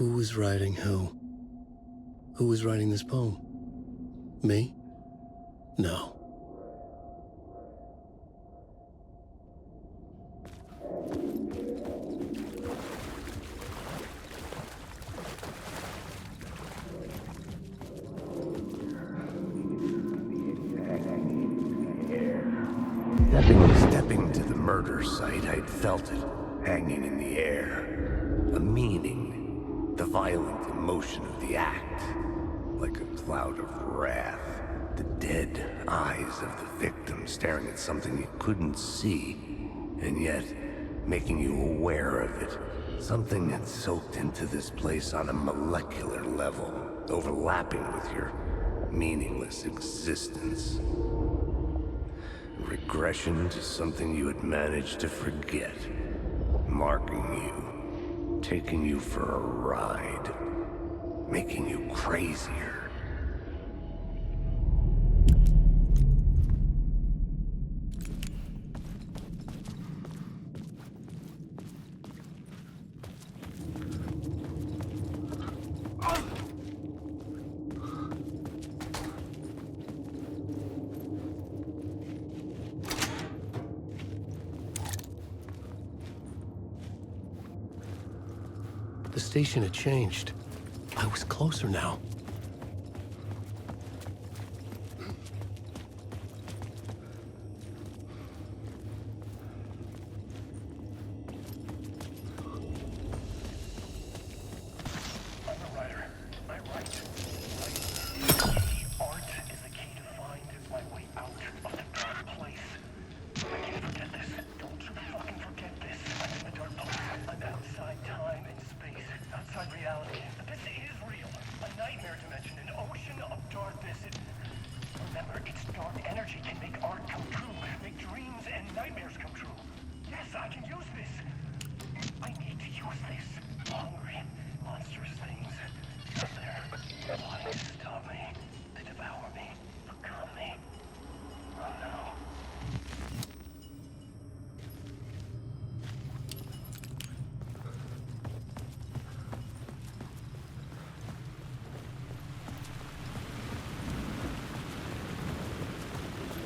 Who was writing who? Who was writing this poem? Me? No. Stepping to the murder site, I'd felt it, hanging in the air. A meaning, the violent emotion of the act, like a cloud of wrath. The dead eyes of the victim staring at something you couldn't see, and yet making you aware of it. Something had soaked into this place on a molecular level, overlapping with your meaningless existence. Regression to something you had managed to forget. Marking you. Taking you for a ride. Making you crazier. The station had changed. I was closer now.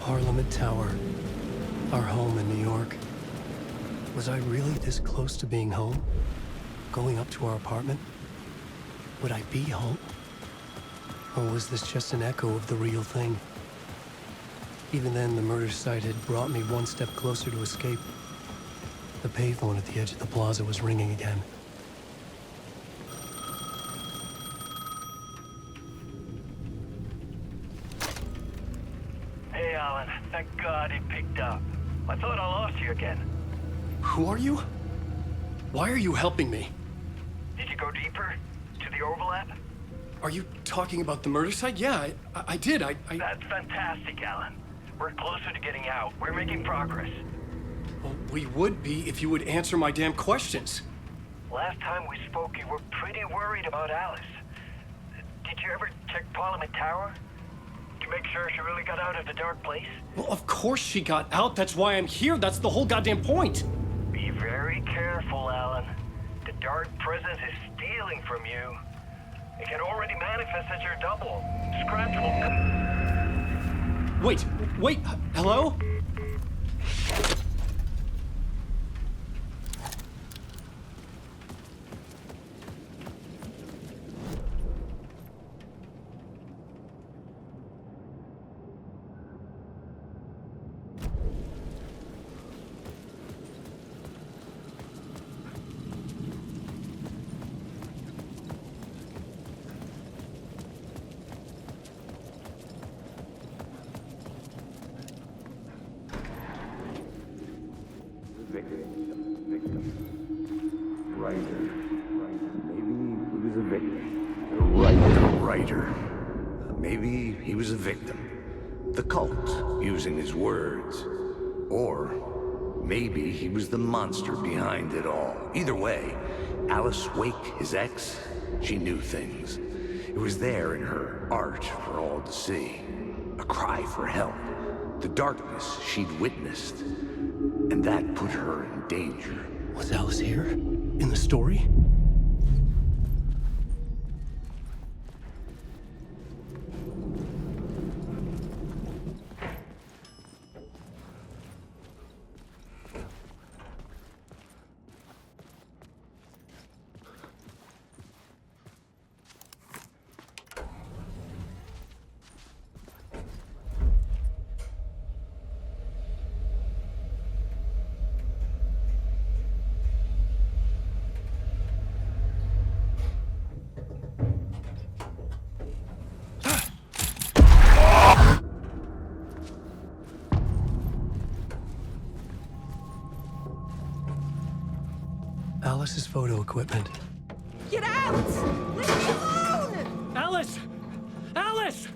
Parliament Tower, our home in New York. Was I really this close to being home? Going up to our apartment? Would I be home? Or was this just an echo of the real thing? Even then, the murder site had brought me one step closer to escape. The payphone at the edge of the plaza was ringing again. Thank God he picked up. I thought I lost you again. Who are you? Why are you helping me? Did you go deeper? To the overlap? Are you talking about the murder site? Yeah, I did. That's fantastic, Alan. We're closer to getting out. We're making progress. Well, we would be if you would answer my damn questions. Last time we spoke, you were pretty worried about Alice. Did you ever check Parliament Tower? To make sure she really got out of the dark place? Well, of course she got out. That's why I'm here. That's the whole goddamn point. Be very careful, Alan. The dark presence is stealing from you. It can already manifest as your double. Scratch will... Wait, hello? Maybe he was a victim. The cult, using his words. Or maybe he was the monster behind it all. Either way, Alice Wake, his ex, she knew things. It was there in her art for all to see. A cry for help. The darkness she'd witnessed. And that put her in danger. Was Alice here? In the story? Alice's photo equipment. Get out! Leave me alone! Alice! Alice!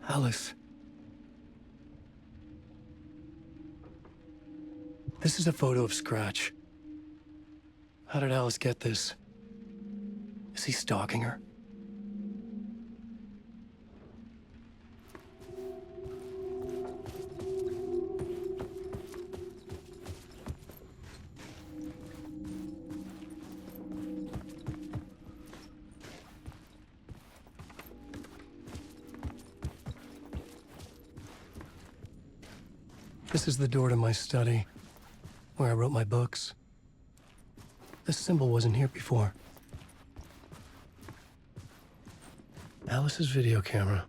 Alice. This is a photo of Scratch. How did Alice get this? Is he stalking her? This is the door to my study, where I wrote my books. This symbol wasn't here before. Alice's video camera.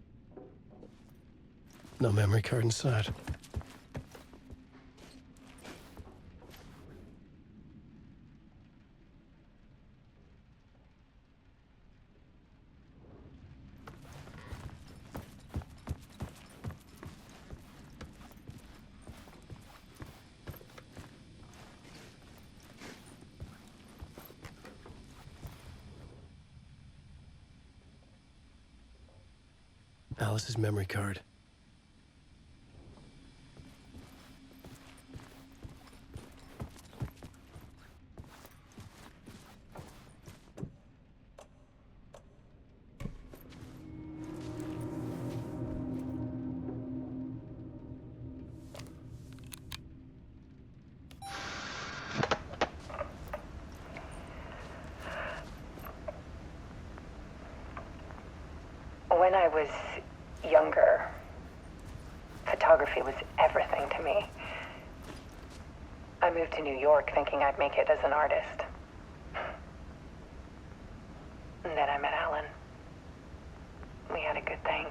No memory card inside. Alice's memory card. When I was younger, photography was everything to me. I moved to New York thinking I'd make it as an artist. And then I met Alan. We had a good thing.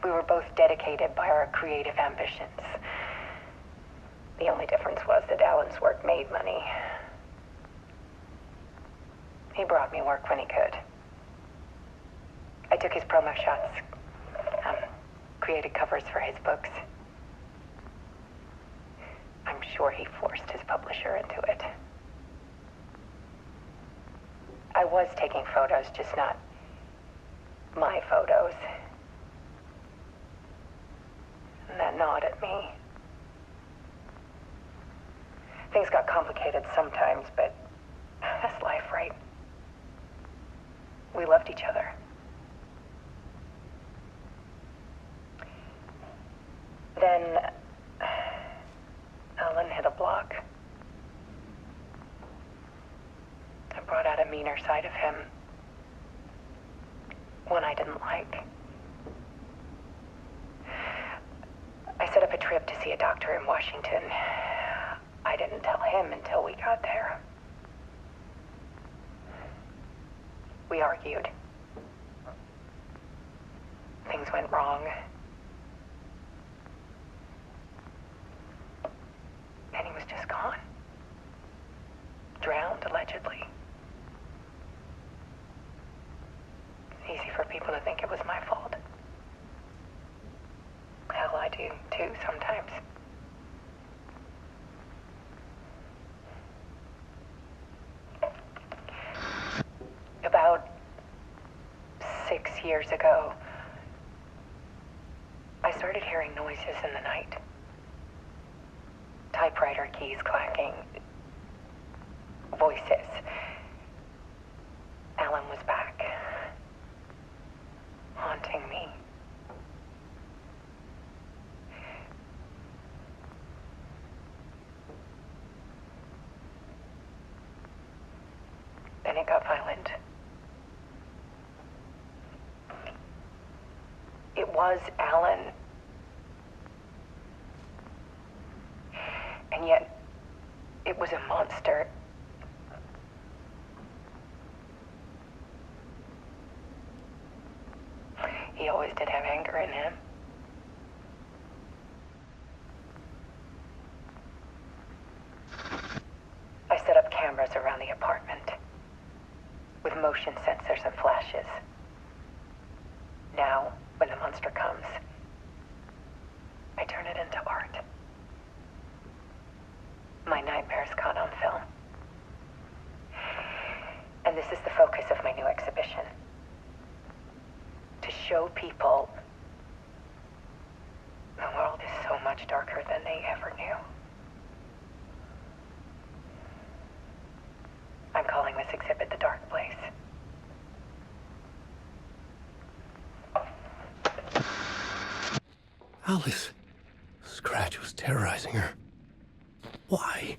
We were both dedicated by our creative ambitions. The only difference was that Alan's work made money. He brought me work when he could. I took his promo shots, created covers for his books. I'm sure he forced his publisher into it. I was taking photos, just not my photos. And that gnawed at me. Things got complicated sometimes, but that's life, right? We loved each other. Then Alan hit a block. I brought out a meaner side of him. One I didn't like. I set up a trip to see a doctor in Washington. I didn't tell him until we got there. We argued. Things went wrong. And he was just gone. Drowned, allegedly. It's easy for people to think it was my fault. Hell, I do, too, sometimes. About 6 years ago, I started hearing noises in the night. Typewriter keys clacking. Voices. Alan was back. Haunting me. Then it got violent. It was Alan. And yet, it was a monster. He always did have anger in him. I set up cameras around the apartment with motion sensors and flashes. Now, when the monster comes, know people, the world is so much darker than they ever knew. I'm calling this exhibit The Dark Place. Alice. Scratch was terrorizing her. Why?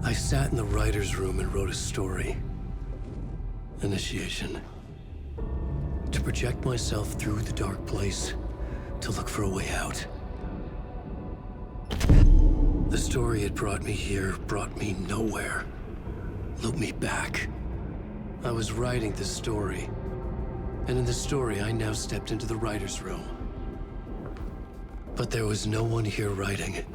I sat in the writer's room and wrote a story. Initiation. To project myself through the dark place, to look for a way out. The story had brought me here, brought me nowhere. Looped me back. I was writing this story. And in the story, I now stepped into the writer's room. But there was no one here writing.